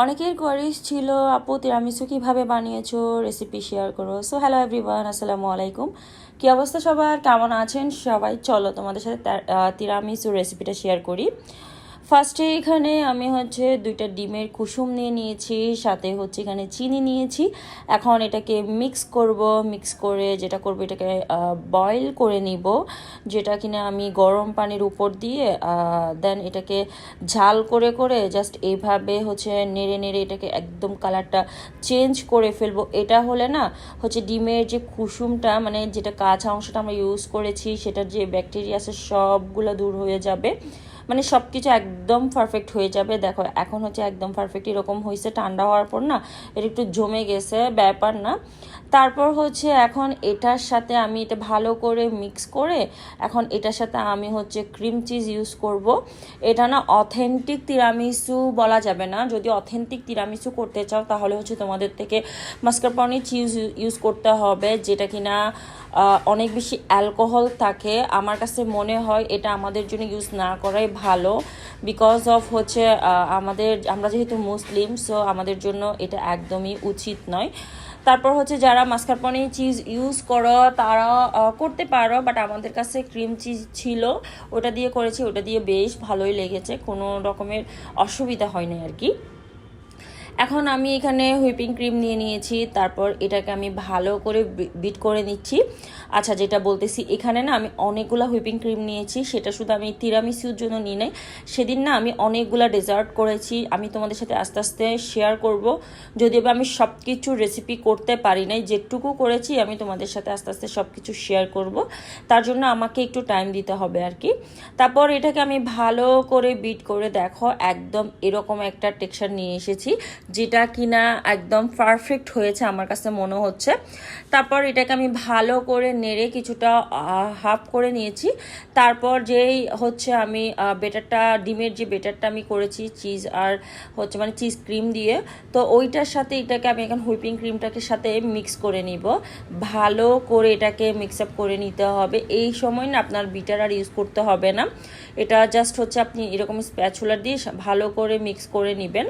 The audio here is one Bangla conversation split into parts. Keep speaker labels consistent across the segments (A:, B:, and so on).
A: অনেকের কোয়ারিজ ছিল, আপু তিরামিসু কীভাবে বানিয়েছো, রেসিপি শেয়ার করো। সো হ্যালো এভরিওয়ান, আসসালামু আলাইকুম। কী অবস্থা সবার, কেমন আছেন সবাই? চলো তোমাদের সাথে তিরামিসু রেসিপিটা শেয়ার করি। ফার্স্টে এখানে আমি দুইটা ডিমের কুসুম নিয়ে নিয়েছি, সাথে এখানে চিনি নিয়েছি। এখন এটাকে মিক্স করে যেটা করব, এটাকে বয়েল করে নিব, যেটা কিনা আমি গরম পানির উপর দিয়ে দেন এটাকে ঝাল করে করে জাস্ট এইভাবে নেড়ে নেড়ে এটাকে একদম কালারটা চেঞ্জ করে ফেলবো। এটা হলে না ডিমের যে কুসুমটা, মানে যেটা কাঁচা অংশটা আমরা ইউজ করেছি, সেটার যে ব্যাকটেরিয়া আছে সবগুলো দূর হয়ে যাবে, মানে সব কিছু একদম পারফেক্ট হয়ে যাবে। দেখো এখন একদম পারফেক্ট এরকম হয়েছে। ঠান্ডা হওয়ার পর না এটা একটু জমে গেছে, ব্যাপার না। তারপর এখন এটার সাথে আমি এটা ভালো করে মিক্স করে এখন এটার সাথে আমি ক্রিম চিজ ইউজ করব। এটা না অথেন্টিক তিরামিসু বলা যাবে না। যদি অথেন্টিক তিরামিসু করতে চাও তাহলে তোমাদের থেকে মাস্কারপোনে চিজ ইউজ করতে হবে, যেটা কিনা অনেক বেশি অ্যালকোহল থাকে। আমার কাছে মনে হয় এটা আমাদের জন্য ইউজ না করাই ভালো, বিকজ অফ আমরা যেহেতু মুসলিম, সো আমাদের জন্য এটা একদমই উচিত নয়। তারপর যারা মাস্কারপোনে চিজ ইউজ করো তারা করতে পারো, বাট আমাদের কাছে ক্রিম চিজ ছিল, ওটা দিয়ে করেছি, ওটা দিয়ে বেশ ভালোই লেগেছে, কোনো রকমের অসুবিধা হয়নি আর কি। এখন আমি এখানে হুইপিং ক্রিম নিয়ে নিয়েছি, তারপর এটাকে আমি ভালো করে বিট করে নিচ্ছি। আচ্ছা, যেটা বলতেছি, এখানে না আমি অনেকগুলো হুইপিং ক্রিম নিয়েছি, সেটা শুধু আমি তিরামিসুর জন্য নিই নাই। সেদিন না আমি অনেকগুলো ডেজার্ট করেছি, আমি তোমাদের সাথে আস্তে আস্তে শেয়ার করব। যদিও আমি সব কিছু রেসিপি করতে পারি নাই, যেটুকু করেছি আমি তোমাদের সাথে আস্তে আস্তে সব কিছু শেয়ার করব, তার জন্য আমাকে একটু টাইম দিতে হবে আর কি। তারপর এটাকে আমি ভালো করে বিট করে দেখো একদম এরকম একটা টেক্সচার নিয়ে এসেছি, যেটা কিনা একদম পারফেক্ট হয়েছে আমার কাছে মনে হচ্ছে। তারপর এটাকে আমি ভালো করে নেড়ে কিছুটা হাফ করে নিয়েছি। তারপর যেই আমি বেটারটা, ডিমের যে বেটারটা আমি করেছি চিজ আর মানে চিজ ক্রিম দিয়ে, তো ওইটার সাথে এটাকে আমি এখন হুইপিং ক্রিমটাকে সাথে মিক্স করে নিব। ভালো করে এটাকে মিক্স আপ করে নিতে হবে। এই সময় না আপনার বিটার আর ইউজ করতে হবে না, এটা জাস্ট আপনি এরকম স্প্যাচুলার দিয়ে ভালো করে মিক্স করে নেবেন।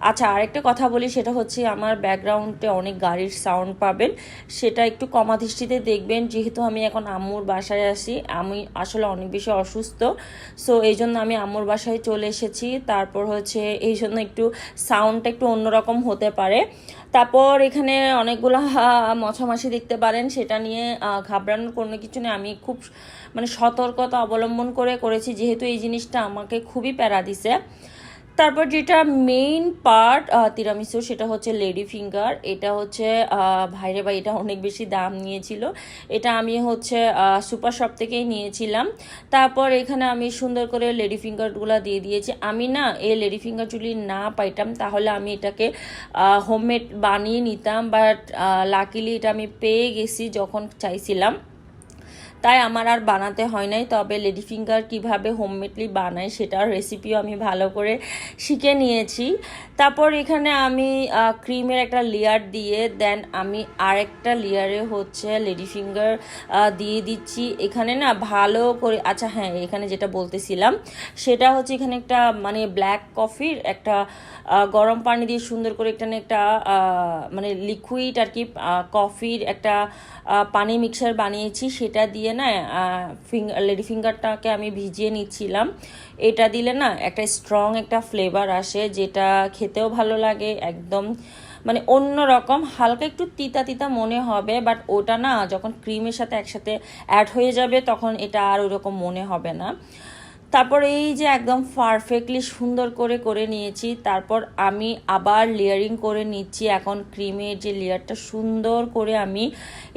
A: আচ্ছা, আরেকটা কথা বলি, সেটা আমার ব্যাকগ্রাউন্ডে অনেক গাড়ির সাউন্ড পাবেন, সেটা একটু কমা দৃষ্টিতে দেখবেন, যেহেতু আমি এখন আম্মুর বাসায় আসি। আমি আসলে অনেক বেশি অসুস্থ, সো এই জন্য আমি আম্মুর বাসায় চলে এসেছি। তারপর এই জন্য একটু সাউন্ডটা একটু অন্যরকম হতে পারে। তারপর এখানে অনেকগুলো মশামাছি দেখতে পারেন, সেটা নিয়ে ঘাবড়ানোর কোনো কিছু নেই। আমি খুব মানে সতর্কতা অবলম্বন করে করেছি, যেহেতু এই জিনিসটা আমাকে খুবই প্যারা দিছে। তারপর যেটা মেইন পার্ট তিরামিসু, সেটা লেডি ফিঙ্গার। এটা ভাইরে ভাই, এটা অনেক বেশি দাম নিয়েছিল। এটা আমি সুপার শপ থেকেই নিয়েছিলাম। তারপর এখানে আমি সুন্দর করে লেডি ফিঙ্গারগুলো দিয়ে দিয়েছি। আমি না এই লেডি ফিঙ্গার যদি না পাইতাম তাহলে আমি এটাকে হোমমেড বানিয়ে নিতাম, বাট লাকিলি এটা আমি পেয়ে গেছি যখন চাইছিলাম, তাই আমার আর বানাতে হয় নাই। তবে লেডি ফিঙ্গার কীভাবে হোমমেডলি বানায় সেটার রেসিপিও আমি ভালো করে শিখে নিয়েছি। তারপর এখানে আমি ক্রিমের একটা লেয়ার দিয়ে দেন আমি আরেকটা লেয়ারে লেডি ফিঙ্গার দিয়ে দিচ্ছি এখানে না ভালো করে। আচ্ছা হ্যাঁ, এখানে যেটা বলতেছিলাম সেটা এখানে একটা মানে ব্ল্যাক কফির একটা গরম পানি দিয়ে সুন্দর করে এখানে একটা মানে লিকুইড আর কি, কফির একটা পানি মিক্সার বানিয়েছি, সেটা দিয়ে না লেডি ফিঙ্গারটাকে আমি ভিজিয়ে নিচ্ছিলাম। এটা দিলে না একটা স্ট্রং একটা ফ্লেভার আসে, যেটা খেতেও ভালো লাগে, একদম মানে অন্য রকম। হালকা একটু তিতা তিতা মনে হবে, বাট ওটা না যখন ক্রিমের সাথে একসাথে অ্যাড হয়ে যাবে তখন এটা আর ওরকম মনে হবে না। তারপর এই যে একদম পারফেক্টলি সুন্দর করে করে নিয়েছি। তারপর আমি আবার লেয়ারিং করে নিচ্ছি। এখন ক্রিমের যে লেয়ারটা সুন্দর করে আমি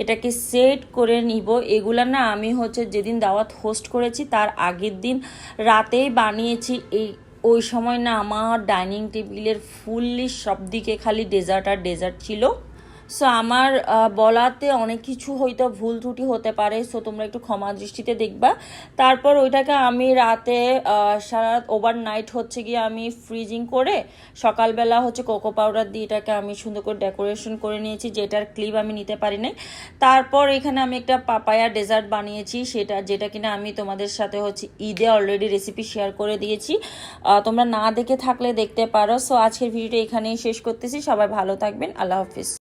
A: এটাকে সেট করে নিব। এগুলা না আমি যেদিন দাওয়াত হোস্ট করেছি তার আগের দিন রাতেই বানিয়েছি। ওই সময় না আমার ডাইনিং টেবিলের ফুললি সব দিকে খালি ডেজার্ট আর ডেজার্ট ছিল। সো আমার বলাতে অনেক কিছু হয়তো ভুল ত্রুটি হতে পারে, সো তোমরা একটু ক্ষমা দৃষ্টিতে দেখবা। তারপর ওইটাকে আমি রাতে সারা রাত ওভারনাইট হচ্ছে গিয়ে আমি ফ্রিজিং করে সকালবেলা হচ্ছে কোকো পাউডার দিয়ে এটাকে আমি সুন্দর করে ডেকোরেশন করে নিয়েছি, যেটার ক্লিপ আমি নিতে পারি নাই। তারপর এখানে আমি একটা পাপায়া ডেজার্ট বানিয়েছি, যেটা কিনা আমি তোমাদের সাথে হচ্ছে ঈদে অলরেডি রেসিপি শেয়ার করে দিয়েছি। তোমরা না দেখে থাকলে দেখতে পারো। সো আজকের ভিডিওটা এখানেই শেষ করতেছি। সবাই ভালো থাকবেন। আল্লাহ হাফিজ।